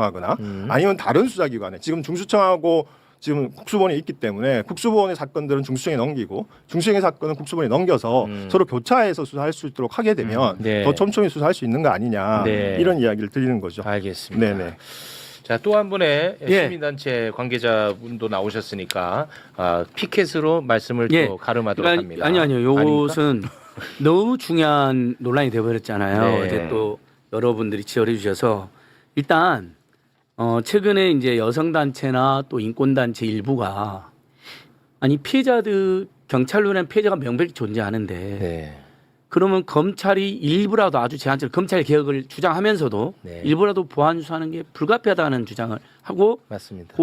하거나 아니면 다른 수사기관에 지금 중수청하고 지금 국수본에 있기 때문에 국수본의 사건들은 중수청에 넘기고 중수청의 사건은 국수본에 넘겨서 서로 교차해서 수사할 수 있도록 하게 되면 네. 더 촘촘히 수사할 수 있는 거 아니냐 네. 이런 이야기를 드리는 거죠. 알겠습니다. 네네. 자, 또 한 분의 예. 시민단체 관계자분도 나오셨으니까 피켓으로 말씀을 예. 또 가름하도록 그러니까 합니다. 아니요. 아닙니까? 요것은 너무 중요한 논란이 되어버렸잖아요. 네. 어제 또 여러분들이 지적해 주셔서 일단 최근에 이제 여성단체나 또 인권단체 일부가 아니 피해자들 경찰로 인한 피해자가 명백히 존재하는데 네. 그러면 검찰이 일부라도 아주 제한적으로 검찰 개혁을 주장하면서도 네. 일부라도 보안 수사하는 게 불가피하다는 주장을 하고 맞습니다.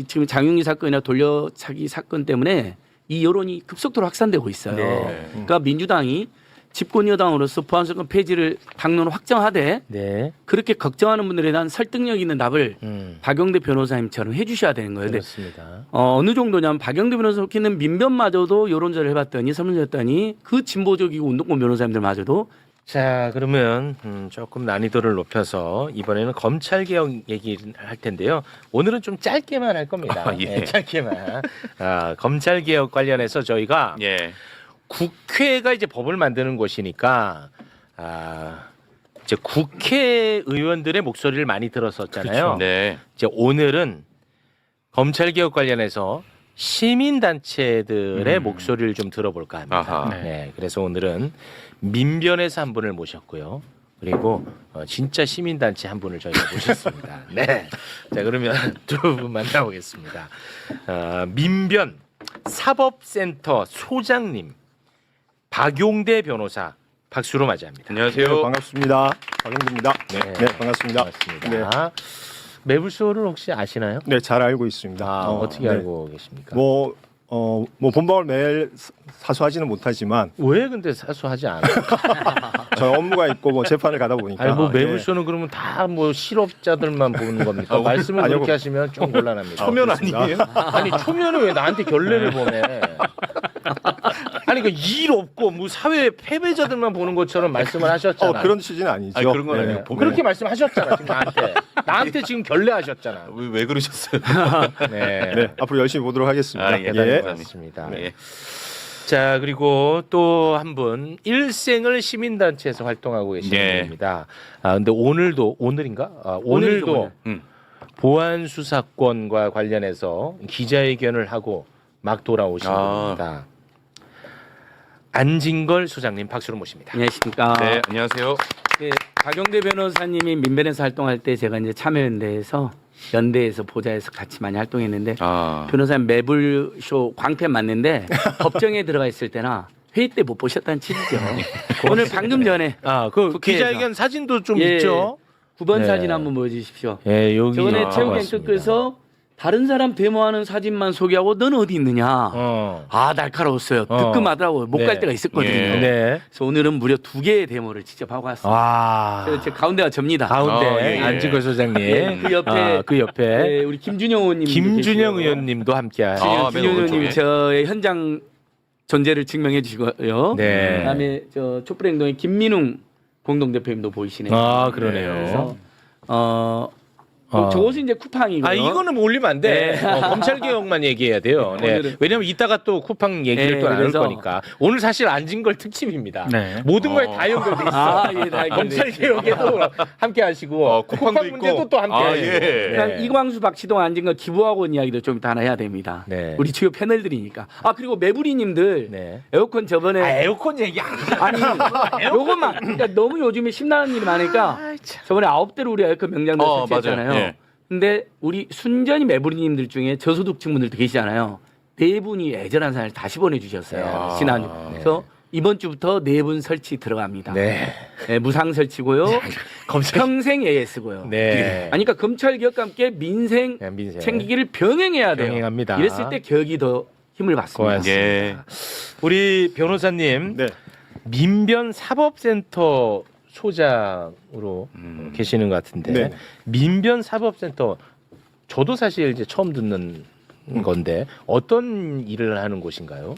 지금 장윤기 사건이나 돌려차기 사건 때문에 이 여론이 급속도로 확산되고 있어요. 네. 그러니까 민주당이 집권 여당으로서 보안수사권 폐지를 당론을 확정하되 네. 그렇게 걱정하는 분들에 대한 설득력 있는 답을 박영대 변호사님처럼 해주셔야 되는 거예요. 근데 그렇습니다. 어느 정도냐면 박영대 변호사 속해 있는 민변마저도 여론조사를 해봤더니 설문했더니 그 진보적이고 운동권 변호사님들마저도 자, 그러면 조금 난이도를 높여서 이번에는 검찰 개혁 얘기를 할 텐데요. 오늘은 좀 짧게만 할 겁니다. 예. 네, 짧게만. 검찰 개혁 관련해서 저희가 예. 국회가 이제 법을 만드는 곳이니까 이제 국회의원들의 목소리를 많이 들었었잖아요. 네. 이제 오늘은 검찰 개혁 관련해서 시민단체들의 목소리를 좀 들어볼까 합니다. 아하. 네, 그래서 오늘은 민변에서 한 분을 모셨고요. 그리고 진짜 시민단체 한 분을 저희가 모셨습니다. 네. 자, 그러면 두 분 만나보겠습니다. 민변 사법센터 소장님 박용대 변호사 박수로 맞이합니다. 안녕하세요. 네, 반갑습니다. 박영규입니다. 네. 네, 반갑습니다. 반갑습니다. 매불쇼를 혹시 아시나요? 네, 잘 알고 있습니다. 어떻게 네. 알고 계십니까? 뭐 본방을 매일 사수하지는 못하지만 왜 근데 사수하지 않아요? 저 업무가 있고 뭐 재판을 가다 보니까 아니 뭐 예. 매불쇼는 그러면 다 뭐 실업자들만 보는 겁니까? 말씀을 아니요. 그렇게 하시면 좀 곤란합니다. 초면 그렇습니다. 아니에요? 아니 초면은 왜 나한테 결례를 보내? 아니 그 일 없고 뭐 사회 패배자들만 보는 것처럼 말씀을 하셨잖아. 그런 취지는 아니죠. 아니, 그런 건 네. 아니에요. 그렇게 말씀하셨잖아 지금 나한테 지금 결례하셨잖아. 왜 그러셨어요? 네. 네, 앞으로 열심히 보도록 하겠습니다. 아, 예. 맞습니다. 예. 자, 그리고 또 한 분 일생을 시민단체에서 활동하고 계시는 예. 분입니다. 근데 오늘인가? 오늘도 보안 수사권과 관련해서 기자회견을 하고 막 돌아오신 분입니다. 안진걸 소장님 박수로 모십니다. 안녕하십니까. 네, 안녕하세요. 네, 박영대 변호사님이 민변에서 활동할 때 제가 이제 참여연대에서 연대에서 보좌에서 같이 많이 활동했는데 변호사님 매불쇼 광팬 맞는데 법정에 들어가 있을 때나 회의 때 못 보셨다는 취지죠. 오늘 방금 전에 그 국회에서. 기자회견 사진도 좀 예, 있죠. 9번 네. 사진 한번 보여주십시오. 예, 여기 저번에 체육관 맞습니다. 끝에서 다른 사람 데모하는 사진만 소개하고 너는 어디 있느냐. 날카로웠어요. 뜨끔하더라고요. 못 갈 네. 때가 있었거든요. 예. 네. 그래서 오늘은 무려 2개의 데모를 직접 하고 왔습니다. 와. 그래서 제 가운데가 접니다. 가운데 예, 예. 안진걸 소장님. 네, 그 옆에 그 옆에 네, 우리 김준영 의원님 김준영 의원님도 함께하시고. 맨 김준영 의원님 오른쪽에. 저의 현장 존재를 증명해 주시고요. 네. 그다음에 저 촛불행동의 김민웅 공동대표님도 보이시네요. 그러네요. 그래서 저것은 이제 쿠팡이고요. 이거는 올리면 안 돼. 네. 검찰 개혁만 얘기해야 돼요. 네. 오늘은- 왜냐면 이따가 또 쿠팡 얘기를 네, 또 나눌 그래서- 거니까. 오늘 사실 안진걸 특집입니다. 네. 모든 거에 다 연결돼 있어. 예, 다 검찰 개혁에도 함께 하시고 쿠팡도 쿠팡 문제도 있고. 또 함께 하시고. 예. 그러니까 이광수 박시동 안진걸 기부학원 이야기도 좀 이따 하나 해야 됩니다. 네. 우리 주요 패널들이니까. 그리고 매부리님들 네. 에어컨 저번에 에어컨 얘기 안 아니 요것만 그러니까 너무 요즘에 신나는 일이 많으니까 저번에 9대로 우리 에어컨 명장들 설치했잖아요. 맞아요. 예. 근데 우리 순전히 매부리님들 중에 저소득층 분들도 계시잖아요. 네 분이 애절한 사연을 다시 보내주셨어요. 지난주. 그래서 이번 주부터 네 분 설치 들어갑니다. 네. 네, 무상 설치고요. 평생 AS고요. 네. 아니 그러니까 검찰 개혁과 함께 민생, 네, 민생. 챙기기를 병행해야 돼요. 병행합니다. 이랬을 때 개혁이 더 힘을 받습니다. 고맙습니다. 예. 우리 변호사님 네. 민변 사법센터 소장으로 계시는 것 같은데 네. 민변 사법센터 저도 사실 이제 처음 듣는 건데 어떤 일을 하는 곳인가요?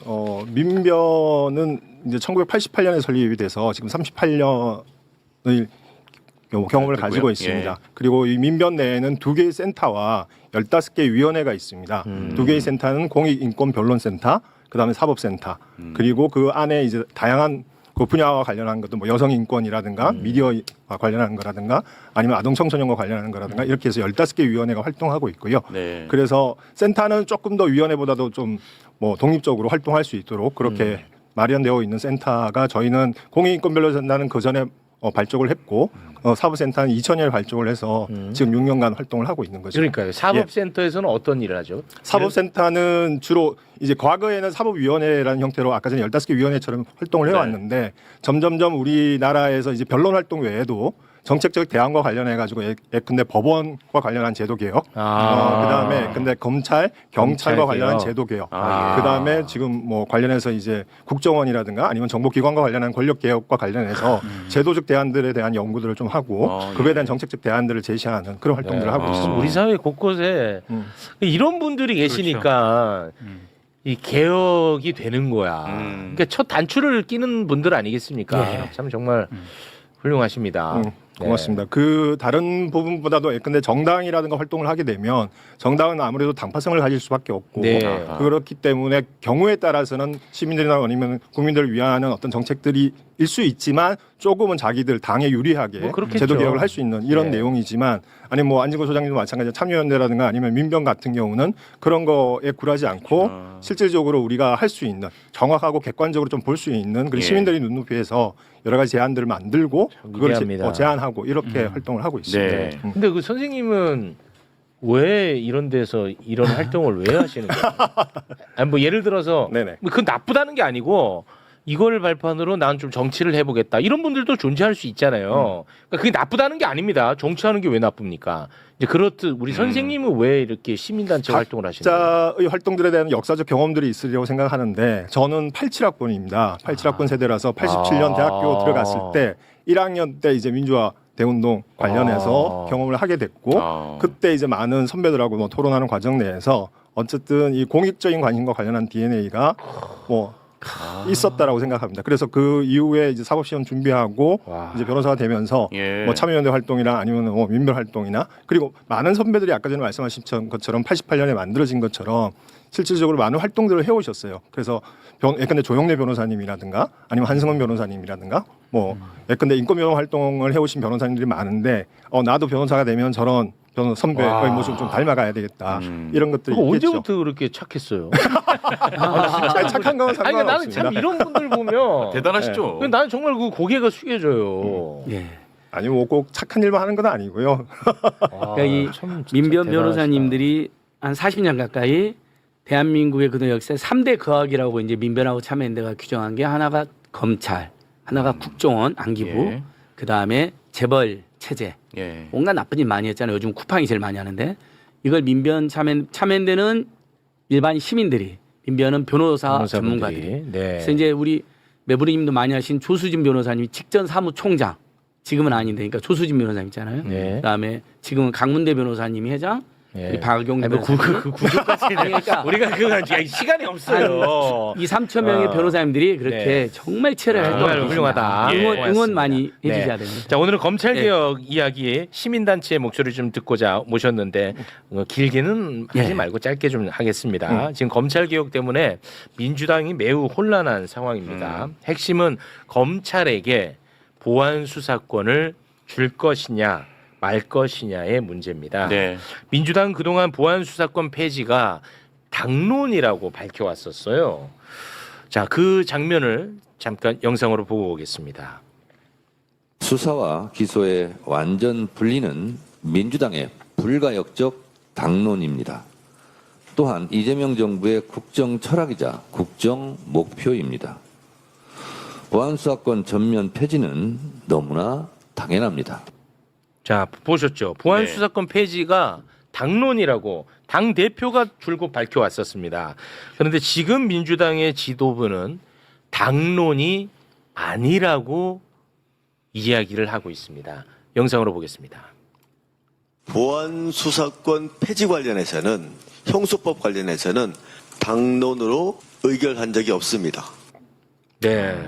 민변은 이제 1988년에 설립이 돼서 지금 38년을 경험을 가지고 있습니다. 예. 그리고 이 민변 내에는 2개의 센터와 15개 위원회가 있습니다. 2개의 센터는 공익인권변론센터, 그다음에 사법센터, 그리고 그 안에 이제 다양한 그 분야와 관련한 것도 뭐 여성 인권이라든가 미디어와 관련한 거라든가 아니면 아동 청소년과 관련한 거라든가 이렇게 해서 15개 위원회가 활동하고 있고요. 네. 그래서 센터는 조금 더 위원회보다도 좀 뭐 독립적으로 활동할 수 있도록 그렇게 마련되어 있는 센터가 저희는 공익인권변론센터는 그 전에 발족을 했고 사법센터는 2000년에 발족을 해서 지금 6년간 활동을 하고 있는 거죠. 그러니까요. 사법센터에서는 어떤 일을 하죠? 사법센터는 주로 이제 과거에는 사법위원회라는 형태로 아까 전에 15개 위원회처럼 활동을 해왔는데 점점점 우리나라에서 이제 변론 활동 외에도 정책적 대안과 관련해 가지고 예컨대 법원과 관련한 제도 개혁, 그다음에 근데 검찰, 경찰과 관련한 제도 개혁, 그다음에 지금 뭐 관련해서 이제 국정원이라든가 아니면 정보기관과 관련한 권력 개혁과 관련해서 제도적 대안들에 대한 연구들을 좀 하고 그에 대한 정책적 대안들을 제시하는 그런 활동들을 하고 있습니다. 우리 사회 곳곳에 이런 분들이 계시니까 이 개혁이 되는 거야. 그러니까 첫 단추를 끼는 분들 아니겠습니까? 참 정말 훌륭하십니다. 고맙습니다. 그 다른 부분보다도 근데 정당이라든가 활동을 하게 되면 정당은 아무래도 당파성을 가질 수밖에 없고 그렇기 때문에 경우에 따라서는 시민들이나 아니면 국민들을 위한 어떤 정책들이 일 수 있지만 조금은 자기들 당에 유리하게 뭐 제도 개혁을 할 수 있는 이런 내용이지만 아니면 뭐 안진걸 소장님도 마찬가지로 참여연대라든가 아니면 민변 같은 경우는 그런 거에 굴하지 않고 실질적으로 우리가 할 수 있는 정확하고 객관적으로 좀 볼 수 있는 그리고 시민들이 눈높이에서 여러 가지 제안들을 만들고 그걸 제안하고 이렇게 활동을 하고 있습니다. 네. 근데 그 선생님은 왜 이런 데서 이런 활동을 왜 하시는 거예요? 아니 뭐 예를 들어서 네네. 뭐 그건 나쁘다는 게 아니고 이걸 발판으로 난 좀 정치를 해보겠다 이런 분들도 존재할 수 있잖아요. 그러니까 그게 나쁘다는 게 아닙니다. 정치하는 게 왜 나쁩니까? 이제 그렇듯 우리 선생님은 왜 이렇게 시민단체 활동을 하시는 거예요? 각자의 활동들에 대한 역사적 경험들이 있으리라고 생각하는데 저는 87학번입니다. 87학번 세대라서 87년 대학교 들어갔을 때 1학년 때 이제 민주화 대운동 관련해서 경험을 하게 됐고 그때 이제 많은 선배들하고 뭐 토론하는 과정 내에서 어쨌든 이 공익적인 관심과 관련한 DNA가 뭐 있었다라고 생각합니다. 그래서 그 이후에 이제 사법시험 준비하고 이제 변호사가 되면서 뭐 참여연대 활동이나 아니면 뭐 민변 활동이나 그리고 많은 선배들이 아까 전에 말씀하신 것처럼 88년에 만들어진 것처럼 실질적으로 많은 활동들을 해오셨어요. 그래서 예컨대 조영래 변호사님이라든가 아니면 한승원 변호사님이라든가 뭐 예컨대 인권변호 활동을 해오신 변호사님들이 많은데 나도 변호사가 되면 저런 변호사 선배의 모습을 좀 닮아가야 되겠다 이런 것들이 있겠죠. 언제부터 그렇게 착했어요? 아니, 착한 건 아니, 그러니까 나는 상관없습니다. 참 이런 분들 보면 대단하시죠. 나는 정말 그 고개가 숙여져요. 아니 뭐 꼭 착한 일만 하는 건 아니고요. 그러니까 이 민변 변호사님들이 한 40년 가까이 대한민국의 그동 역사에 3대 거학이라고 이제 민변하고 참여연대가 규정한 게 하나가 검찰, 하나가 국정원, 안기부, 그 다음에 재벌 체제. 온갖 나쁜 일 많이 했잖아요. 요즘 쿠팡이 제일 많이 하는데 이걸 민변 참여연대는 일반 시민들이, 민변은 변호사 전문가들이. 그래서 이제 우리 매부리님도 많이 하신 조수진 변호사님이 직전 사무총장, 지금은 아닌데, 그러니까 조수진 변호사님 있잖아요. 그다음에 지금은 강문대 변호사님이 회장. 우리 박용대 그 구조까지 그러니까 우리가 그건 시간이 없어요. 2, 3천 명의 변호사님들이 그렇게 정말 치열하게 정말 훌륭하다. 응원 많이 해주셔야 됩니다. 자, 오늘은 검찰개혁 이야기 시민단체의 목소리 좀 듣고자 모셨는데 길게는 하지 말고 짧게 좀 하겠습니다. 지금 검찰개혁 때문에 민주당이 매우 혼란한 상황입니다. 핵심은 검찰에게 보안 수사권을 줄 것이냐 말 것이냐의 문제입니다. 민주당 그동안 보안 수사권 폐지가 당론이라고 밝혀왔었어요. 자, 그 장면을 잠깐 영상으로 보고 오겠습니다. 수사와 기소의 완전 분리는 민주당의 불가역적 당론입니다. 또한 이재명 정부의 국정 철학이자 국정 목표입니다. 보안수사권 전면 폐지는 너무나 당연합니다. 자, 보셨죠? 보안 수사권 폐지가 당론이라고 당 대표가 줄곧 밝혀왔었습니다. 그런데 지금 민주당의 지도부는 당론이 아니라고 이야기를 하고 있습니다. 영상으로 보겠습니다. 보안 수사권 폐지 관련해서는 형소법 관련해서는 당론으로 의결한 적이 없습니다. 네.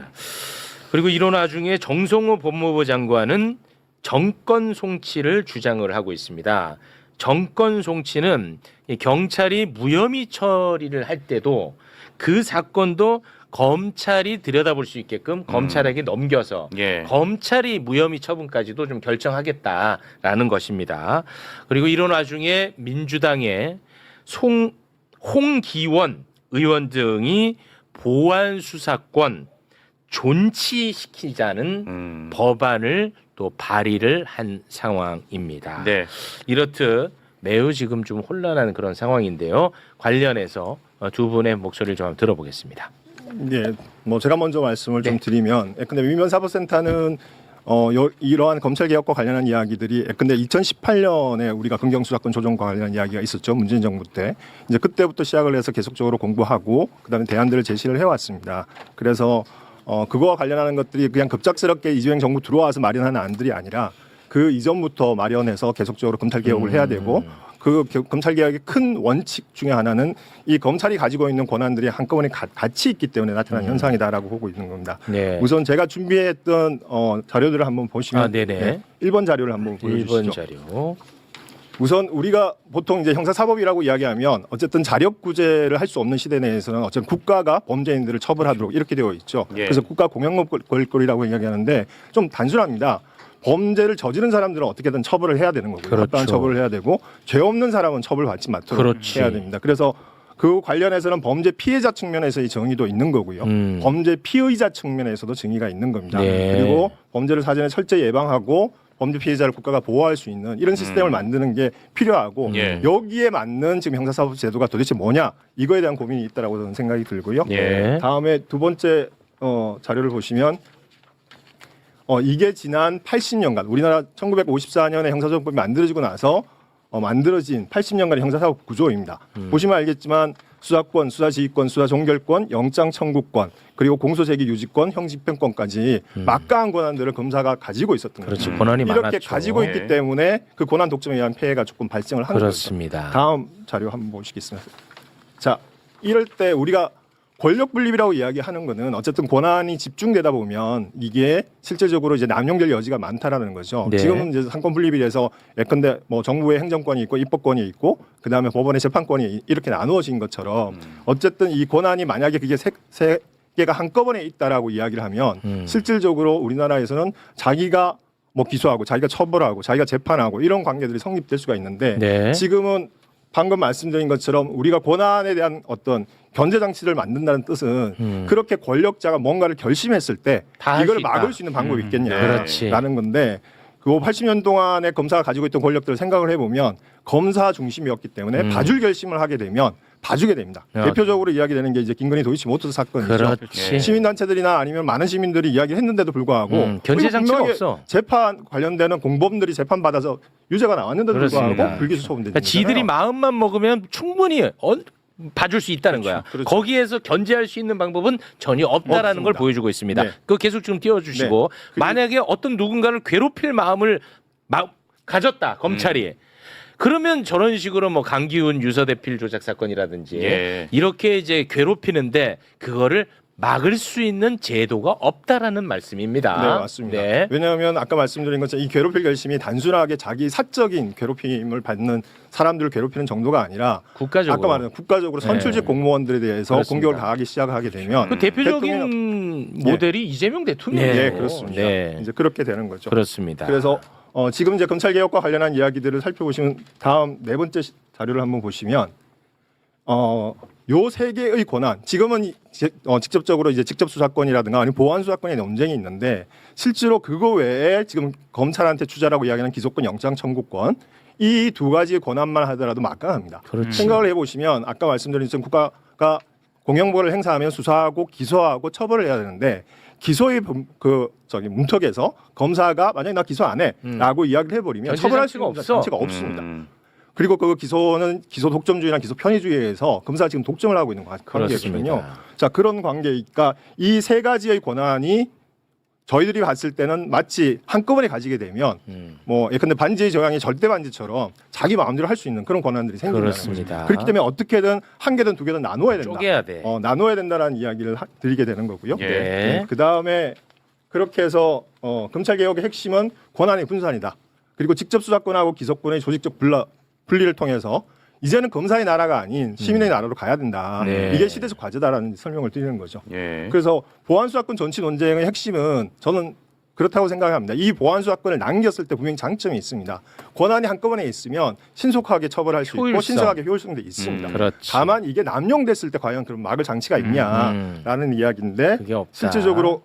그리고 이런 와중에 정성호 법무부 장관은 정권 송치를 주장을 하고 있습니다. 정권 송치는 이 경찰이 무혐의 처리를 할 때도 그 사건도 검찰이 들여다볼 수 있게끔 검찰에게 넘겨서 예. 검찰이 무혐의 처분까지도 좀 결정하겠다라는 것입니다. 그리고 이런 와중에 민주당의 홍기원 의원 등이 보안 수사권 존치시키자는 법안을 또 발의를 한 상황입니다. 네. 이렇듯 매우 지금 좀 혼란한 그런 상황인데요. 관련해서 두 분의 목소리를 좀 한번 들어보겠습니다. 예, 뭐 제가 먼저 말씀을 네. 좀 드리면, 근데 민변사법센터는 이러한 검찰 개혁과 관련한 이야기들이 근데 2018년에 우리가 검경수사권 조정과 관련한 이야기가 있었죠. 문재인 정부 때. 이제 그때부터 시작을 해서 계속적으로 공부하고 그다음에 대안들을 제시를 해왔습니다. 그래서 그거와 관련하는 것들이 그냥 급작스럽게 이재명 정부 들어와서 마련하는 안들이 아니라 그 이전부터 마련해서 계속적으로 검찰 개혁을 해야 되고 그 검찰 개혁의 큰 원칙 중에 하나는 이 검찰이 가지고 있는 권한들이 한꺼번에 같이 있기 때문에 나타난 현상이다라고 보고 있는 겁니다. 네. 우선 제가 준비했던 자료들을 한번 보시면 네네. 1번 자료를 한번 보여주시죠. 1번 자료. 우선 우리가 보통 이제 형사사법이라고 이야기하면 어쨌든 자력구제를 할 수 없는 시대 내에서는 어쨌든 국가가 범죄인들을 처벌하도록 이렇게 되어 있죠. 예. 그래서 국가 공영권이라고 이야기하는데 좀 단순합니다. 범죄를 저지른 사람들은 어떻게든 처벌을 해야 되는 거고요. 그렇죠. 합당한 처벌을 해야 되고 죄 없는 사람은 처벌받지 않도록 그렇지. 해야 됩니다. 그래서 그 관련해서는 범죄 피해자 측면에서의 정의도 있는 거고요. 범죄 피의자 측면에서도 정의가 있는 겁니다. 네. 그리고 범죄를 사전에 철저히 예방하고 범죄 피해자를 국가가 보호할 수 있는 이런 시스템을 만드는 게 필요하고 예. 여기에 맞는 지금 형사사법 제도가 도대체 뭐냐 이거에 대한 고민이 있다라고 저는 생각이 들고요. 예. 다음에 두 번째 자료를 보시면 이게 지난 80년간 우리나라 1954년에 형사소송법이 만들어지고 나서 만들어진 80년간의 형사사법 구조입니다. 보시면 알겠지만 수사권, 수사지휘권, 수사종결권, 영장청구권 그리고 공소제기 유지권, 형집행권까지 막강한 권한들을 검사가 가지고 있었던 거죠. 그렇죠. 권한이 이렇게 많았죠. 가지고 네. 있기 때문에 그 권한 독점에 의한 폐해가 조금 발생을 한 거죠. 그렇습니다. 다음 자료 한번 보시겠습니다. 자, 이럴 때 우리가 권력 분립이라고 이야기하는 거는 어쨌든 권한이 집중되다 보면 이게 실제적으로 이제 남용될 여지가 많다라는 거죠. 네. 지금은 이제 상권 분립이 돼서 예컨대 뭐 정부의 행정권이 있고 입법권이 있고 그다음에 법원의 재판권이 이렇게 나누어진 것처럼 어쨌든 이 권한이 만약에 그게 세 개가 한꺼번에 있다라고 이야기를 하면 실질적으로 우리나라에서는 자기가 뭐 기소하고 자기가 처벌하고 자기가 재판하고 이런 관계들이 성립될 수가 있는데 네. 지금은 방금 말씀드린 것처럼 우리가 권한에 대한 어떤 견제 장치를 만든다는 뜻은 그렇게 권력자가 뭔가를 결심했을 때 다할 이걸 수 있다. 막을 수 있는 방법이 그렇지. 있겠냐라는 건데 그 80년 동안에 검사가 가지고 있던 권력들을 생각을 해보면 검사 중심이었기 때문에 봐줄 결심을 하게 되면 봐주게 됩니다. 야. 대표적으로 이야기되는 게 이제 김건희 도이치모터스 사건이죠. 그렇지. 시민단체들이나 아니면 많은 시민들이 이야기를 했는데도 불구하고 견제 그리고 장치가 분명히 없어. 재판 관련되는 공범들이 재판 받아서 유죄가 나왔는데도 그렇습니다. 불구하고 불기소 처분된 그러니까 지들이 마음만 먹으면 충분히 봐줄 수 있다는 거야. 그렇죠. 거기에서 견제할 수 있는 방법은 전혀 없다라는 걸 없습니다. 보여주고 있습니다. 네. 그거 계속 좀 띄워주시고 네. 만약에 어떤 누군가를 괴롭힐 마음을 가졌다 검찰이. 그러면 저런 식으로 뭐 강기훈 유서대필 조작 사건이라든지 예. 이렇게 이제 괴롭히는데 그거를 막을 수 있는 제도가 없다라는 말씀입니다. 네, 맞습니다. 네. 왜냐하면 아까 말씀드린 것처럼 이 괴롭힐 결심이 단순하게 자기 사적인 괴롭힘을 받는 사람들을 괴롭히는 정도가 아니라 국가적으로. 아까 말한 국가적으로 선출직 네. 공무원들에 대해서 그렇습니다. 공격을 가하기 시작하게 되면 그 대표적인 모델이 이재명 대통령이에요. 네, 그렇습니다. 네. 이제 그렇게 되는 거죠. 그렇습니다. 그래서 지금 이제 검찰 개혁과 관련한 이야기들을 살펴보시면 다음 네 번째 자료를 한번 보시면 요 세 개의 권한 지금은 직접적으로 이제 직접 수사권이라든가 아니면 보안 수사권의 논쟁이 있는데 실제로 그거 외에 지금 검찰한테 주자라고 이야기하는 기소권, 영장 청구권 이 두 가지 권한만 하더라도 막강합니다. 그렇지. 생각을 해보시면 아까 말씀드린 것처럼 국가가 공영권을 행사하면 수사하고 기소하고 처벌을 해야 되는데 기소의 문턱에서 검사가 만약에 나 기소 안 해라고 이야기를 해버리면 견제 처벌할 수 장치가 있는 없어. 장치가 없습니다. 그리고 그 기소는 기소 독점주의나 기소 편의주의에서 검사가 지금 독점을 하고 있는 관계거든요. 그렇습니다. 자, 그런 관계니까 이 세 가지의 권한이 저희들이 봤을 때는 마치 한꺼번에 가지게 되면 뭐 예컨대 반지의 제왕이 절대 반지처럼 자기 마음대로 할 수 있는 그런 권한들이 생긴다는 거죠. 그렇습니다. 그렇기 때문에 어떻게든 한 개든 두 개든 나눠야 된다. 쪼개야 돼. 나눠야 된다는 이야기를 드리게 되는 거고요. 예. 네. 그다음에 그렇게 해서 검찰 개혁의 핵심은 권한의 분산이다. 그리고 직접 수사권하고 기소권의 조직적 분리를 통해서 이제는 검사의 나라가 아닌 시민의 나라로 가야 된다. 네. 이게 시대적 과제다라는 설명을 드리는 거죠. 예. 그래서 보안수사권 전치 논쟁의 핵심은 저는 그렇다고 생각합니다. 이 보안수사권을 남겼을 때 분명히 장점이 있습니다. 권한이 한꺼번에 있으면 신속하게 처벌할 수 있고 효율성. 신속하게 효율성도 있습니다. 그렇지. 다만 이게 남용됐을 때 과연 그런 막을 장치가 있냐라는 이야기인데 그게 없다. 실질적으로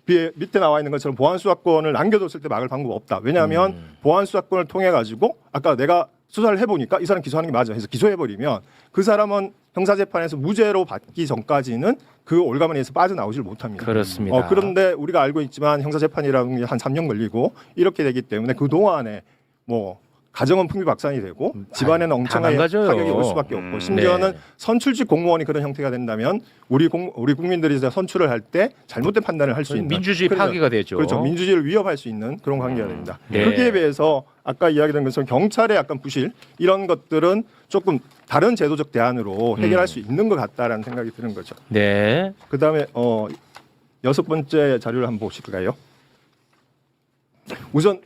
밑에 나와 있는 것처럼 보안수사권을 남겨뒀을 때 막을 방법 없다. 왜냐하면 보안수사권을 통해 가지고 아까 내가 수사를 해보니까 이 사람 기소하는 게 맞아 해서 기소해버리면 그 사람은 형사재판에서 무죄로 받기 전까지는 그 올가만에서 빠져나오질 못합니다. 그렇습니다. 그런데 우리가 알고 있지만 형사재판이라는 게 한 3년 걸리고 이렇게 되기 때문에 그 동안에 뭐 가정은 풍비박산이 되고 집안에는 다 엉청하게 망가져요. 타격이 올 수밖에 없고 심지어는 네. 선출직 공무원이 그런 형태가 된다면 우리 국민들이 선출을 할 때 잘못된 판단을 할 수 있는 민주주의 그래서 파괴가 되죠. 그렇죠. 민주주의를 위협할 수 있는 그런 관계가 됩니다. 네. 거기에 비해서 아까 이야기된 것처럼 경찰의 약간 부실 이런 것들은 조금 다른 제도적 대안으로 해결할 수 있는 것 같다라는 생각이 드는 거죠. 네. 그다음에 6번째 자료를 한번 보실까요? 우선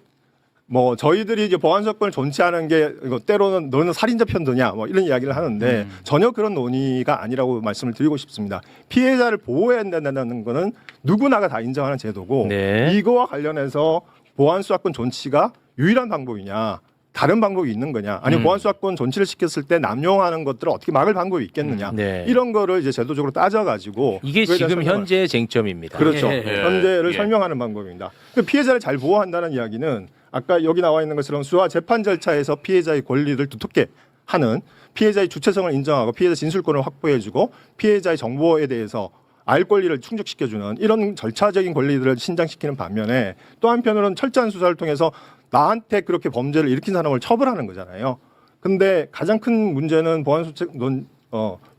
뭐 저희들이 이제 보안수사권을 존치하는 게 이거 때로는 너는 살인자 편드냐 뭐 이런 이야기를 하는데 전혀 그런 논의가 아니라고 말씀을 드리고 싶습니다. 피해자를 보호해야 된다는 거는 누구나가 다 인정하는 제도고 네. 이거와 관련해서 보안수사권 존치가 유일한 방법이냐 다른 방법이 있는 거냐 아니면 보안수사권 존치를 시켰을 때 남용하는 것들을 어떻게 막을 방법이 있겠느냐 네. 이런 거를 이제 제도적으로 따져가지고 이게 그거에 대한 지금 설명을- 현재의 쟁점입니다. 그렇죠. 예. 현재를 예. 설명하는 방법입니다. 그 피해자를 잘 보호한다는 이야기는 아까 여기 나와 있는 것처럼 수사 재판 절차에서 피해자의 권리를 두텁게 하는 피해자의 주체성을 인정하고 피해자 진술권을 확보해주고 피해자의 정보에 대해서 알 권리를 충족시켜주는 이런 절차적인 권리들을 신장시키는 반면에 또 한편으로는 철저한 수사를 통해서 나한테 그렇게 범죄를 일으킨 사람을 처벌하는 거잖아요. 근데 가장 큰 문제는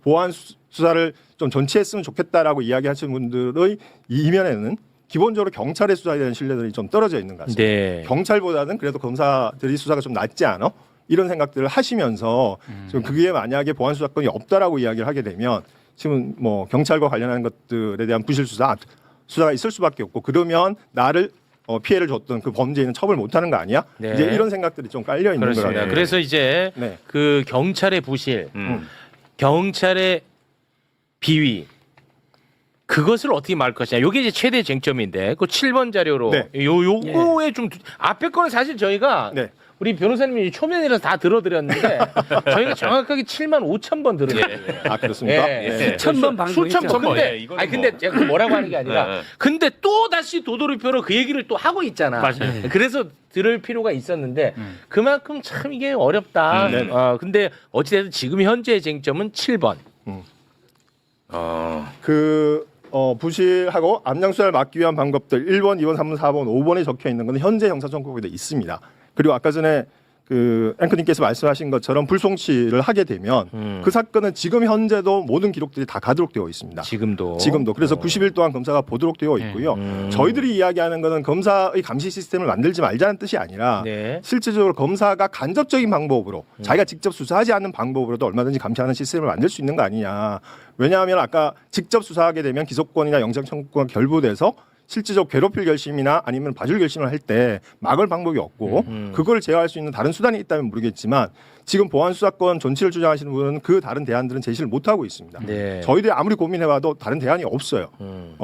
보안 수사를 좀 존치했으면 좋겠다라고 이야기하시는 분들의 이면에는 기본적으로 경찰의 수사에 대한 신뢰들이 좀 떨어져 있는 것 같습니다. 네. 경찰보다는 그래도 검사들이 수사가 좀 낫지 않아? 이런 생각들을 하시면서 지금 그게 만약에 보안 수사권이 없다라고 이야기를 하게 되면 지금 뭐 경찰과 관련한 것들에 대한 부실 수사가 있을 수밖에 없고 그러면 나를 피해를 줬던 그 범죄인은 처벌 못하는 거 아니야? 네. 이제 이런 생각들이 좀 깔려 있는 그렇습니다. 거라요. 그래서 이제 네. 그 경찰의 부실, 경찰의 비위 그것을 어떻게 막을 것이냐. 이게 이제 최대 쟁점인데 그 7번 자료로 네. 요거에 좀 앞에 거는 사실 저희가 네. 우리 변호사님이 초면이라서 다 들어드렸는데 저희가 정확하게 7만 5천 번 들어드렸어요. 아 그렇습니까? 예. 네. 수천 번 방송했죠. 수천 번. 근데 예, 이거는 아니 근데 제가 뭐라고 하는 게 아니라 네. 근데 또 다시 도돌이표로 그 얘기를 또 하고 있잖아. 맞아요. 그래서 들을 필요가 있었는데 그만큼 참 이게 어렵다. 네네. 근데 어찌됐든 지금 현재의 쟁점은 7번. 부실하고 암장 수사를 막기 위한 방법들 1번, 2번, 3번, 4번, 5번에 적혀 있는 것은 현재 형사청구법에도 있습니다. 그리고 아까 전에 그 앵커님께서 말씀하신 것처럼 불송치를 하게 되면 그 사건은 지금 현재도 모든 기록들이 다 가도록 되어 있습니다. 지금도. 그래서 90일 동안 검사가 보도록 되어 있고요. 저희들이 이야기하는 것은 검사의 감시 시스템을 만들지 말자는 뜻이 아니라 네. 실질적으로 검사가 간접적인 방법으로 자기가 직접 수사하지 않는 방법으로도 얼마든지 감시하는 시스템을 만들 수 있는 거 아니냐. 왜냐하면 아까 직접 수사하게 되면 기소권이나 영장 청구권이 결부돼서 실질적 괴롭힐 결심이나 아니면 봐줄 결심을 할 때 막을 방법이 없고 그걸 제어할 수 있는 다른 수단이 있다면 모르겠지만 지금 보안수사권 존치를 주장하시는 분은 그 다른 대안들은 제시를 못하고 있습니다. 네. 저희들이 아무리 고민해봐도 다른 대안이 없어요.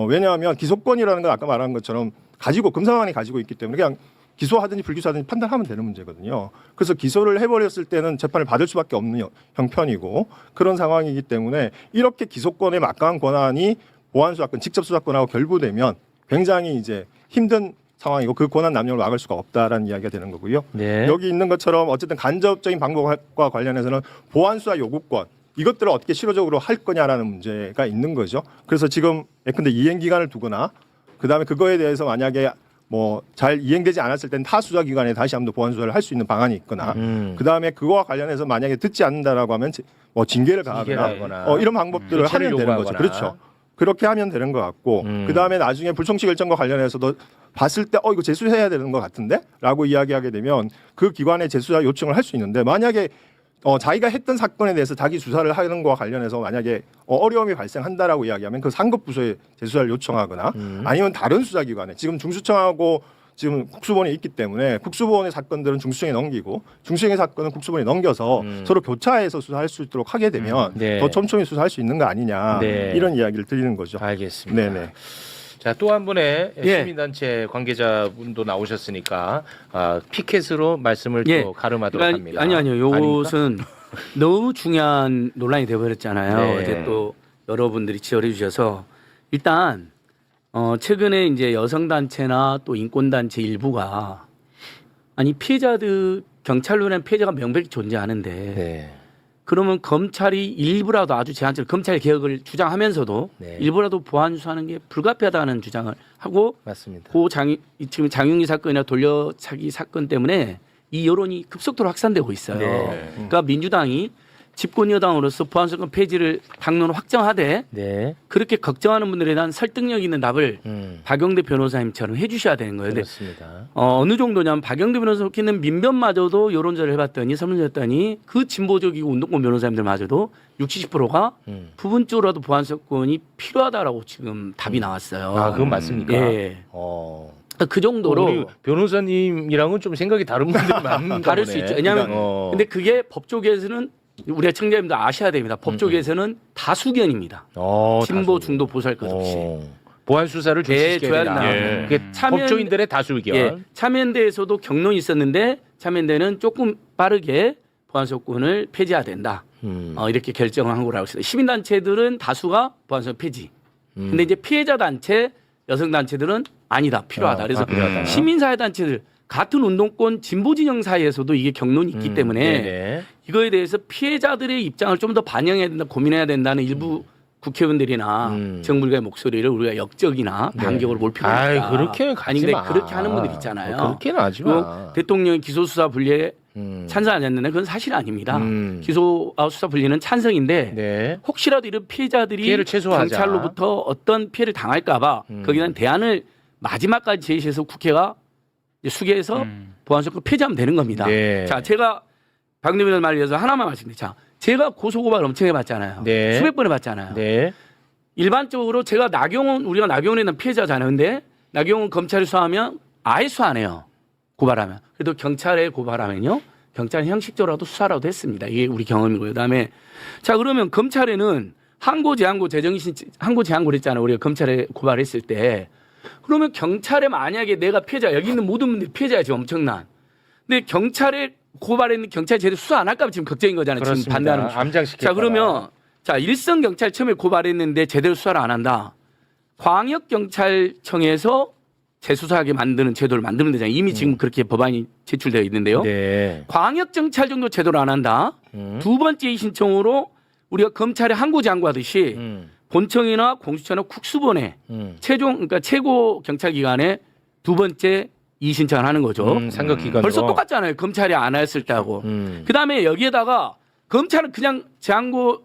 왜냐하면 기소권이라는 건 아까 말한 것처럼 가지고 검사만이 가지고 있기 때문에 그냥 기소하든지 불기소하든지 판단하면 되는 문제거든요. 그래서 기소를 해버렸을 때는 재판을 받을 수밖에 없는 형편이고 그런 상황이기 때문에 이렇게 기소권의 막강한 권한이 보안수사권, 직접수사권하고 결부되면 굉장히 이제 힘든 상황이고 그 권한 남용을 막을 수가 없다라는 이야기가 되는 거고요. 네. 여기 있는 것처럼 어쨌든 간접적인 방법과 관련해서는 보안수사 요구권 이것들을 어떻게 실효적으로 할 거냐라는 문제가 있는 거죠. 그래서 지금 예컨대 이행 기간을 두거나 그다음에 그거에 대해서 만약에 뭐 잘 이행되지 않았을 땐 타 수사 기관에 다시 한번 보안 수사를 할 수 있는 방안이 있거나 그다음에 그거와 관련해서 만약에 듣지 않는다라고 하면 뭐 징계를 가하거나 이런 방법들을 조치를 하면 되는 거죠. 요구하거나. 그렇죠. 그렇게 하면 되는 것 같고 그다음에 나중에 불청시 결정과 관련해서도 봤을 때 이거 재수해야 되는 것 같은데라고 이야기하게 되면 그 기관에 재수사 요청을 할 수 있는데 만약에 자기가 했던 사건에 대해서 자기 수사를 하는 거와 관련해서 만약에 어려움이 발생한다라고 이야기하면 그 상급 부서에 재수사를 요청하거나 아니면 다른 수사기관에 지금 중수청하고 지금 국수본이 있기 때문에 국수본의 사건들은 중수청에 넘기고 중수청의 사건은 국수본에 넘겨서 서로 교차해서 수사할 수 있도록 하게 되면 네. 더 촘촘히 수사할 수 있는 거 아니냐 네. 이런 이야기를 드리는 거죠. 알겠습니다. 네네. 자, 또 한 분의 예. 시민단체 관계자분도 나오셨으니까 피켓으로 말씀을 예. 또 가름하도록 그러니까 합니다. 아니요. 요것은 너무 중요한 논란이 되어버렸잖아요. 네. 어제 또 여러분들이 지적해 주셔서 일단 최근에 이제 여성단체나 또 인권단체 일부가 아니 피해자들 경찰로 인한 피해자가 명백히 존재하는데 네. 그러면 검찰이 일부라도 아주 제한적으로 검찰 개혁을 주장하면서도 네. 일부라도 보안 수사하는 게 불가피하다는 주장을 하고 맞습니다. 지금 장윤기 사건이나 돌려차기 사건 때문에 이 여론이 급속도로 확산되고 있어요. 네. 그러니까 민주당이 집권 여당으로서 보안 수사권 폐지를 당론을 확정하되 네. 그렇게 걱정하는 분들에 대한 설득력 있는 답을 박영대 변호사님처럼 해주셔야 되는 거예요. 근데 그렇습니다. 어느 정도냐면 박영대 변호사 속해는 민변마저도 여론조사를 해봤더니 설문조사했더니 그 진보적이고 운동권 변호사님들마저도 60%가 부분적으로라도 보안 수사권이 필요하다라고 지금 답이 나왔어요. 아, 그건 맞습니까? 예. 그 정도로 우리 변호사님이랑은 좀 생각이 다른 분들이 많은가 다를 보네. 수 있죠. 왜냐하면 근데 그게 법조계에서는 우리 청자님도 아셔야 됩니다. 법조계에서는 다수견입니다. 진보 다수. 중도 보수할 것 없이. 보안 수사를 네, 중시시켜야 줘야 된다. 된다. 그게 참여연- 법조인들의 다수 의견. 예, 참여연대에서도 경론이 있었는데 참여연대는 조금 빠르게 보안수사권을 폐지해야 된다. 이렇게 결정을 한 거라고 했어요. 시민단체들은 다수가 보안수사 폐지. 근데 이제 피해자 단체, 여성 단체들은 아니다, 필요하다. 그래서 필요하다. 시민사회 단체들 같은 운동권 진보 진영 사이에서도 이게 경론이 있기 때문에 네네. 이거에 대해서 피해자들의 입장을 좀 더 반영해야 된다, 고민해야 된다는 일부 국회의원들이나 정부의 목소리를 우리가 역적이나 반격으로 볼 필요가 아이, 있다. 그렇게 가지 아니 근데 마. 그렇게 하는 분들 있잖아요. 그렇게는 하지 그리고 마. 대통령이 기소수사 분리에 찬성하셨는데 그건 사실 아닙니다. 기소 수사 분리는 찬성인데 네. 혹시라도 이런 피해자들이 피해를 최소화하자. 경찰로부터 어떤 피해를 당할까봐 거기에 대한 대안을 마지막까지 제시해서 국회가 이제 수계해서 보안수사권 폐지하면 되는 겁니다. 네. 자, 제가 박노빈의 말을 위해서 하나만 말씀드릴게요. 자, 제가 고소고발 엄청 해봤잖아요. 네. 수백 번 해봤잖아요. 네. 일반적으로 제가 우리가 나경원에 대한 피해자잖아요. 근데 나경원 검찰이 수사하면 아예 수사 안 해요. 고발하면. 그래도 경찰에 고발하면요. 경찰은 형식적으로라도 수사라도 했습니다. 이게 우리 경험이고요. 그다음에 자, 그러면 검찰에는 항고 제한고 항고 제한고를 했잖아요. 우리가 검찰에 고발했을 때. 그러면 경찰에 만약에 내가 피해자, 여기 있는 모든 분들이 피해자야, 지금 엄청난. 근데 경찰에 고발했는데 경찰이 제대로 수사 안 할까 봐 지금 걱정인 거잖아요. 그렇습니다. 지금 반대하는. 암장시킬까 자, 그러면 자, 일선 경찰 처음에 고발했는데 제대로 수사를 안 한다. 광역 경찰청에서 재수사하게 만드는 제도를 만들면 되잖아요. 이미 지금 그렇게 법안이 제출되어 있는데요. 네. 광역 경찰 정도 제대로 안 한다. 두 번째 이 신청으로 우리가 검찰에 항고 제한고하듯이 본청이나 공수처나 국수본에 그러니까 최고 경찰 기관에 두 번째 이 신청을 하는 거죠. 상급기관으로. 벌써 똑같잖아요. 검찰이 안 했을 때하고. 그다음에 여기에다가 검찰은 그냥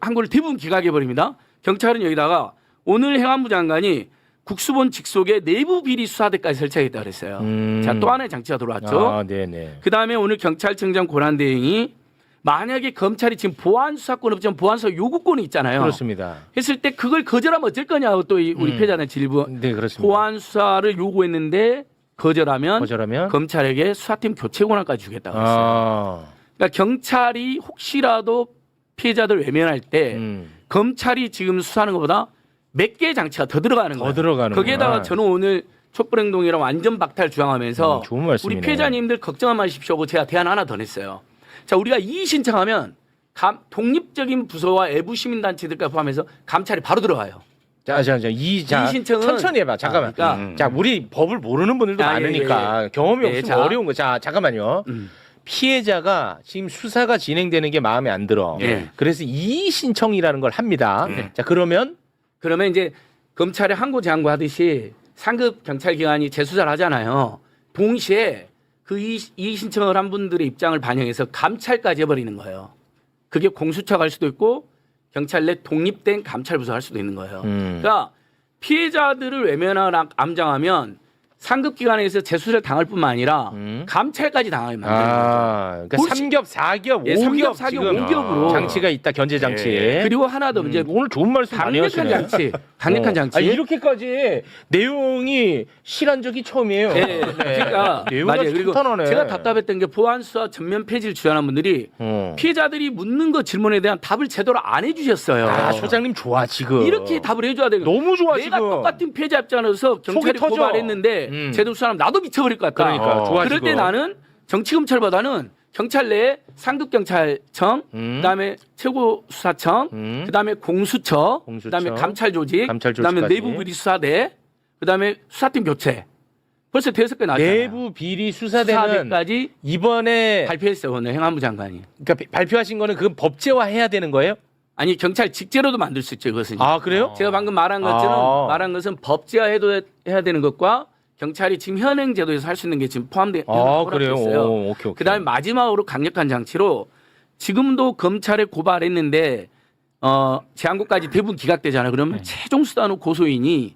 항고를 대부분 기각해 버립니다. 경찰은 여기다가 오늘 행안부 장관이 국수본 직속에 내부 비리 수사대까지 설치하겠다 그랬어요. 자, 또 하나의 장치가 들어왔죠. 아, 네네. 그다음에 오늘 경찰청장 권한대행이 만약에 검찰이 지금 보안 수사권 없지만 보안 수사 요구권이 있잖아요. 그렇습니다. 했을 때 그걸 거절하면 어쩔 거냐고 또 우리 피해자는 질부 네, 그렇습니다. 보안 수사를 요구했는데 거절하면 검찰에게 수사팀 교체 권한까지 주겠다고 했어요. 그러니까 경찰이 혹시라도 피해자들 외면할 때 검찰이 지금 수사하는 것보다 몇 개의 장치가 더 들어가는 거예요. 거기에다가 저는 오늘 촛불행동이랑 완전 박탈 주장하면서 좋은 말씀이네. 우리 피해자님들 걱정하지 마십시오 하고 제가 대안 하나 더 냈어요. 자, 우리가 이의 신청하면 독립적인 부서와 외부 시민단체들과 포함해서 감찰이 바로 들어가요. 자, 이 신청은 천천히 해봐. 잠깐만. 그러니까 자, 우리 법을 모르는 분들도 많으니까 경험이 없으면 자. 어려운 거. 자, 잠깐만요. 피해자가 지금 수사가 진행되는 게 마음에 안 들어. 그래서 이의 신청이라는 걸 합니다. 자, 그러면 이제 검찰에 항고 제한고 하듯이 상급 경찰기관이 재수사를 하잖아요. 동시에 그 이의 신청을 한 분들의 입장을 반영해서 감찰까지 해버리는 거예요. 그게 공수처가 할 수도 있고 경찰 내 독립된 감찰부서 할 수도 있는 거예요. 그러니까 피해자들을 외면하거나 암장하면 상급 기관에서 재수를 당할 뿐만 아니라 감찰까지 당하게 만드는 거죠. 그러니까 그렇지. 3겹, 4겹, 예, 5겹 3겹, 4겹, 지금 5겹으로. 장치가 있다. 견제 장치. 그리고 하나 더 이제 오늘 좋은 말씀 많이 강력한 하시네요. 장치, 강력한 장치. 이렇게까지 내용이 실한 적이 처음이에요. 예, 그러니까 내용이 맞아요. 아주 그리고 탄탄하네. 제가 답답했던 게 보안 수사 전면 폐지를 주장하는 분들이 피해자들이 묻는 거 질문에 대한 답을 제대로 안 해주셨어요. 아, 소장님 좋아 지금. 이렇게 답을 해줘야 되고 너무 좋아 내가 지금. 똑같은 피해자 입장에서 경찰이 속이 터져. 고발했는데 제대로 수사하면 나도 미쳐버릴 것 같다. 그러니까 좋아 그럴 때 지금. 나는 정치검찰보다는 경찰 내에 상급경찰청, 그다음에 최고수사청, 그다음에 공수처, 공수처, 그다음에 감찰조직, 감찰 그다음에 조직까지. 내부 비리 수사대, 그다음에 수사팀 교체. 벌써 5개 나왔잖아요. 내부 비리 수사대는 수사대까지 이번에 발표했어요 오늘 행안부 장관이. 그러니까 발표하신 거는 그 법제화 해야 되는 거예요? 아니 경찰 직제로도 만들 수 있죠 그것은. 아 그래요? 제가 방금 말한 것은 법제화해도 해야 되는 것과 경찰이 지금 현행 제도에서 할 수 있는 게 지금 포함되어 그래요. 있어요. 오, 오케이. 그다음에 마지막으로 강력한 장치로 지금도 검찰에 고발했는데 재항고까지 대부분 기각되잖아요. 그러면 최종 수단으로 고소인이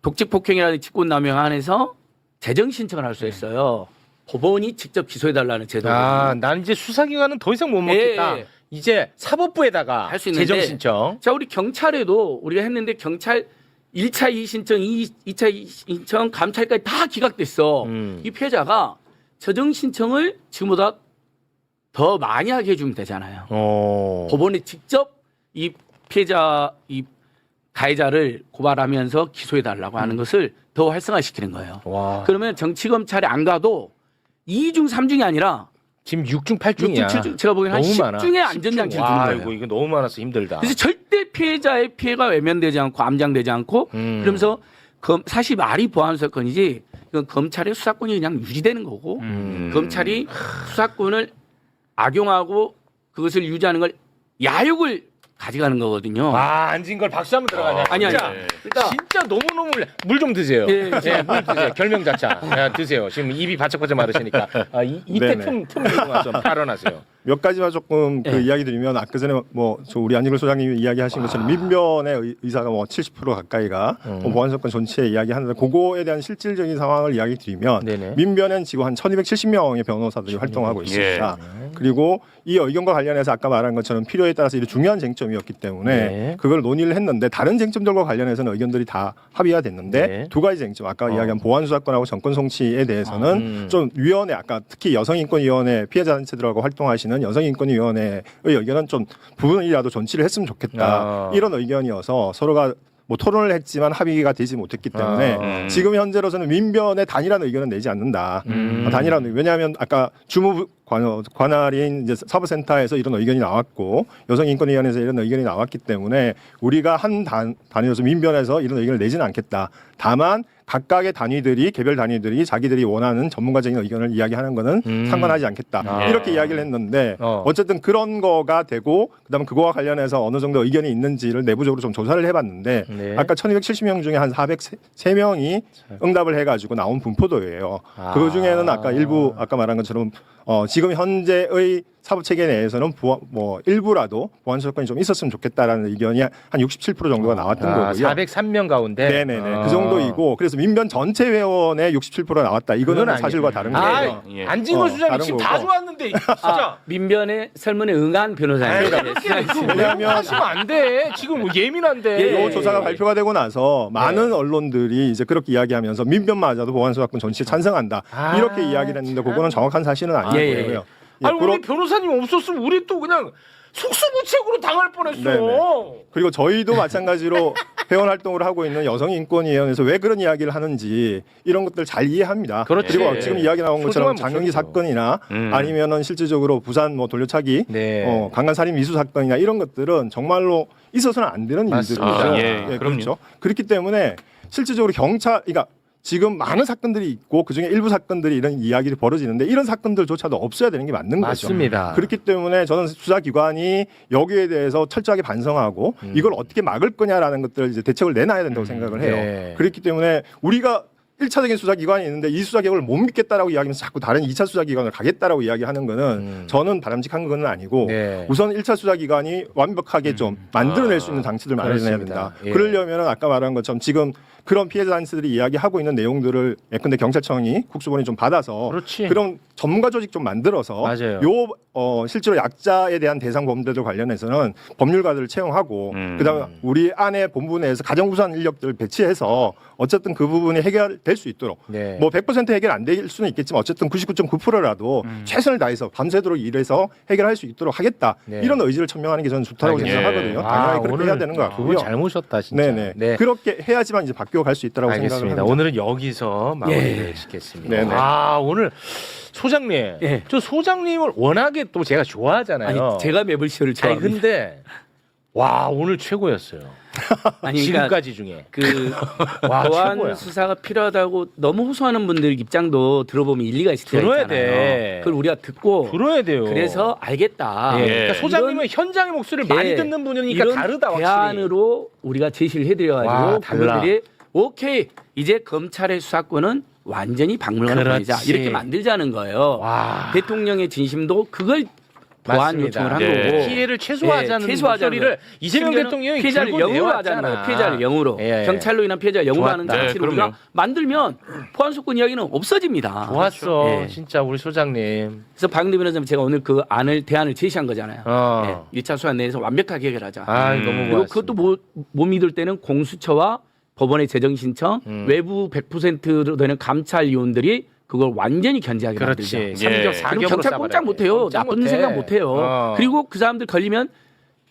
독직 폭행이라든지 직권남용 안에서 재정 신청을 할 수 있어요. 법원이 직접 기소해달라는 제도거든요. 난 이제 수사기관은 더 이상 못 먹겠다. 예. 이제 사법부에다가 할수 있는데 재정 신청. 자, 우리 경찰에도 우리가 했는데 경찰 1차 이의신청, 2차 이의신청, 감찰까지 다 기각됐어. 이 피해자가 재정 신청을 지금보다 더 많이 하게 해주면 되잖아요. 법원에 직접 이 피해자, 이 가해자를 고발하면서 기소해달라고 하는 것을 더 활성화시키는 거예요. 와. 그러면 정치검찰에 안 가도 2중, 3중이 아니라 지금 6중 8중이야. 6중, 7중, 제가 보기엔 한 너무 10중의 많아. 안전장치를 와, 두는 거예요. 이거 너무 많아서 힘들다. 그래서 절대 피해자의 피해가 외면되지 않고 암장되지 않고 그러면서 사실 말이 보안 사건이지 이건 검찰의 수사권이 그냥 유지되는 거고 검찰이 수사권을 악용하고 그것을 유지하는 걸 야욕을 가져가는 거거든요. 앉은 걸 박수 한번 들어가냐. 아니, 진짜, 아니. 그러니까 진짜 너무너무 물 좀 드세요. 예, 물 드세요. 결명자차. 드세요. 지금 입이 바짝바짝 마르시니까. 이때 네네. 틈 와서 발언하세요. 몇 가지만 조금 그 이야기 드리면 아까 전에 저 우리 안익을 소장님이 이야기하신 것처럼 민변의 의사가 70% 가까이가 보안 사건 전체에 이야기하는데 그거에 대한 실질적인 상황을 이야기 드리면 네네. 민변엔 지금 한 1,270명의 변호사들이 활동하고 있습니다. 그리고 이 의견과 관련해서 아까 말한 것처럼 필요에 따라서 이 중요한 쟁점이었기 때문에 네. 그걸 논의를 했는데 다른 쟁점들과 관련해서는 의견들이 다 합의가 됐는데 네. 두 가지 쟁점 아까 이야기한 보안 수사권하고 정권 송치에 대해서는 좀 위원회 아까 특히 여성인권위원회 피해자 단체들하고 활동하시는 여성인권위원회의 의견은 좀 부분이라도 존치를 했으면 좋겠다 이런 의견이어서 서로가 뭐 토론을 했지만 합의가 되지 못했기 때문에 지금 현재로서는 민변의 단일한 의견은 내지 않는다. 단일한 왜냐하면 아까 주무 관할인 이제 사법센터에서 이런 의견이 나왔고 여성인권위원회에서 이런 의견이 나왔기 때문에 우리가 한 단위로서 민변에서 이런 의견을 내지는 않겠다. 다만 각각의 단위들이 개별 단위들이 자기들이 원하는 전문가적인 의견을 이야기하는 거는 상관하지 않겠다. 이렇게 이야기를 했는데 어쨌든 그런 거가 되고 그다음에 그거와 관련해서 어느 정도 의견이 있는지를 내부적으로 좀 조사를 해봤는데 네. 아까 1,270명 중에 한 403명이 응답을 해가지고 나온 분포도예요. 그 중에는 아까 일부 아까 말한 것처럼 지금 현재의 사법 체계 내에서는 일부라도 보안 수사권이 좀 있었으면 좋겠다라는 의견이 한 67% 정도가 나왔던 거고요. 403명 가운데. 네네네. 그 정도이고 그래서 민변 전체 회원의 67%가 나왔다. 이거는 그건 사실과 다른 아니에요. 거예요. 안진걸 수장이 다른 지금 거고. 다 좋았는데 진짜. 민변의 설문에 응한 변호사님. 왜냐하면 하시면 안 돼. 지금 뭐 예민한데. 예. 이 조사가 발표가 되고 나서 많은 언론들이 이제 그렇게 이야기하면서 민변마저도 보안 수사권 전시에 찬성한다. 이렇게 이야기를 했는데 그거는 정확한 사실은 아니고요. 예, 예. 아니 우리 변호사님 없었으면 우리 또 그냥 속수무책으로 당할 뻔했어. 네네. 그리고 저희도 마찬가지로 회원 활동을 하고 있는 여성인권위원회에서 왜 그런 이야기를 하는지 이런 것들 잘 이해합니다. 그렇지. 그리고 지금 이야기 나온 것처럼 소중한 장영기 목소리죠. 사건이나 아니면은 실질적으로 부산 돌려차기, 네. 강간살인 미수 사건이나 이런 것들은 정말로 있어서는 안 되는 맞습니다. 일들이죠. 예, 그렇죠. 그렇기 때문에 실질적으로 그러니까 지금 많은 사건들이 있고 그중에 일부 사건들이 이런 이야기를 벌어지는데 이런 사건들조차도 없어야 되는 게 맞는 거죠. 맞습니다. 그렇기 때문에 저는 수사기관이 여기에 대해서 철저하게 반성하고 이걸 어떻게 막을 거냐라는 것들을 이제 대책을 내놔야 된다고 생각을 해요. 네. 그렇기 때문에 우리가 1차적인 수사기관이 있는데 이 수사기관을 못 믿겠다라고 이야기하면서 자꾸 다른 2차 수사기관을 가겠다라고 이야기하는 거는 저는 바람직한 건 아니고 네. 우선 1차 수사기관이 완벽하게 좀 만들어낼 수 있는 장치들을 마련해야 그렇습니다. 된다. 예. 그러려면 아까 말한 것처럼 지금 그런 피해자 단체들이 이야기하고 있는 내용들을 예컨대 경찰청이 국수본이 좀 받아서 그렇지. 그런 전문가 조직 좀 만들어서 맞아요. 실제로 약자에 대한 대상 범죄들 관련해서는 법률가들을 채용하고 그다음에 우리 안에 본부 내에서 가장 우수한 인력들을 배치해서 어쨌든 그 부분이 해결될 수 있도록 네. 뭐 100% 해결 안 될 수는 있겠지만 어쨌든 99.9%라도 최선을 다해서 밤새도록 일해서 해결할 수 있도록 하겠다. 네. 이런 의지를 천명하는 게 저는 좋다고 알겠습니다. 생각하거든요. 당연히 그렇게 오늘 해야 되는 것 같고요. 두분 잘 모셨다 진짜. 네네. 네. 그렇게 해야지만 이제 바뀌어 갈 수 있다고 생각을 알겠습니다. 합니다. 오늘은 여기서 마무리를 예. 짓겠습니다. 네네. 아 오늘 소장님, 예. 저 소장님을 워낙에 또 제가 좋아하잖아요. 아니 제가 매블쇼를 아니 좋아합니다. 근데 와 오늘 최고였어요. 아니, 그러니까 지금까지 중에 그 와, 보안 최고야. 수사가 필요하다고 너무 호소하는 분들 입장도 들어보면 일리가 있을 때가 들어야 있잖아요. 돼. 그걸 우리가 듣고 들어야 돼요. 그래서 알겠다. 예. 그러니까 소장님은 이런- 현장의 목소리를 많이 예. 듣는 분이니까 이런 다르다 확실히. 대안으로 우리가 제시를 해드려가지고 와, 달라. 그분들이 오케이 이제 검찰의 수사권은 완전히 박물관을 그렇지. 보내자 이렇게 만들자는 거예요. 와. 대통령의 진심도 그걸 보안 맞습니다. 요청을 한 네. 거고 피해를 최소화하자는 최소화하자는 목소리를 거예요. 이재명 심지어는 대통령이 피해자를 결국 영으로 내왔잖아. 하자는 거예요. 피해자를 영으로 예, 예. 경찰로 인한 피해자 영으로 하는 좋았다. 장치를 네, 우리가 그럼요. 만들면 보안소권 이야기는 없어집니다. 좋았어, 예. 진짜 우리 소장님. 그래서 박영대 변호사님 제가 오늘 그 대안을 제시한 거잖아요. 어. 예. 1차 수사 내에서 완벽하게 해결하자. 아, 너무 그리고 고맙습니다. 그것도 못 믿을 때는 공수처와 법원의 재정 신청, 외부 100%로 되는 감찰위원들이 그걸 완전히 견제하게 그렇지. 만들자. 삼격, 그럼 사격으로 경찰 싸버려야 꼼짝 돼. 못해요. 꼼짝 나쁜 못해. 생각 못해요. 어. 그리고 그 사람들 걸리면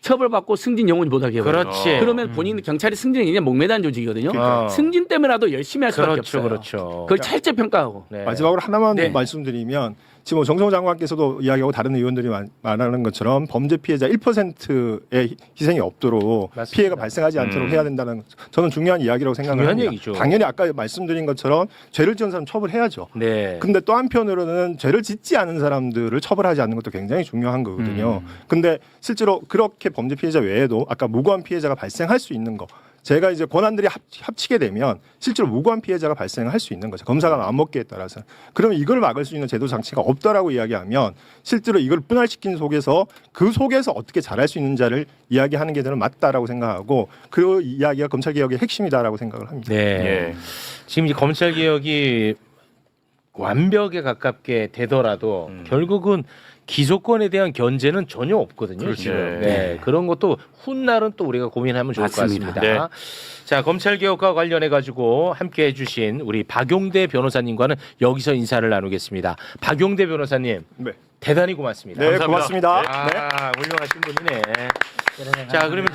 처벌받고 승진 영원히 못하게 해요. 그렇지. 그러면 본인 경찰이 승진이 그냥 목매단 조직이거든요. 어. 승진 때문에라도 열심히 할 수밖에 그렇죠, 없어요. 그렇죠. 그걸 철저히 평가하고. 네. 마지막으로 하나만 네. 말씀드리면 지금 뭐 정성호 장관께서도 이야기하고 다른 의원들이 말하는 것처럼 범죄 피해자 1%의 희생이 없도록 맞습니다. 피해가 발생하지 않도록 해야 된다는 저는 중요한 이야기라고 생각을 중요한 합니다. 얘기죠. 당연히 아까 말씀드린 것처럼 죄를 지은 사람 처벌해야죠. 네. 근데 또 한편으로는 죄를 짓지 않은 사람들을 처벌하지 않는 것도 굉장히 중요한 거거든요. 근데 실제로 그렇게 범죄 피해자 외에도 아까 무고한 피해자가 발생할 수 있는 거 제가 이제 권한들이 합치게 되면 실제로 무고한 피해자가 발생할 수 있는 거죠. 검사가 마음먹기에 따라서. 그러면 이걸 막을 수 있는 제도 장치가 없다라고 이야기하면 실제로 이걸 분할시킨 속에서 그 속에서 어떻게 잘할 수 있는지를 이야기하는 게 저는 맞다라고 생각하고 그 이야기가 검찰개혁의 핵심이다라고 생각을 합니다. 네. 지금 이제 검찰 개혁이 완벽에 가깝게 되더라도 결국은 기소권에 대한 견제는 전혀 없거든요. 지금. 네. 그런 것도 훗날은 또 우리가 고민하면 좋을 맞습니다. 것 같습니다. 네. 자, 검찰 개혁과 관련해 가지고 함께 해주신 우리 박용대 변호사님과는 여기서 인사를 나누겠습니다. 박용대 변호사님, 네, 대단히 고맙습니다. 네 고맙습니다. 아, 훌륭하신 분이네. 자, 그러면.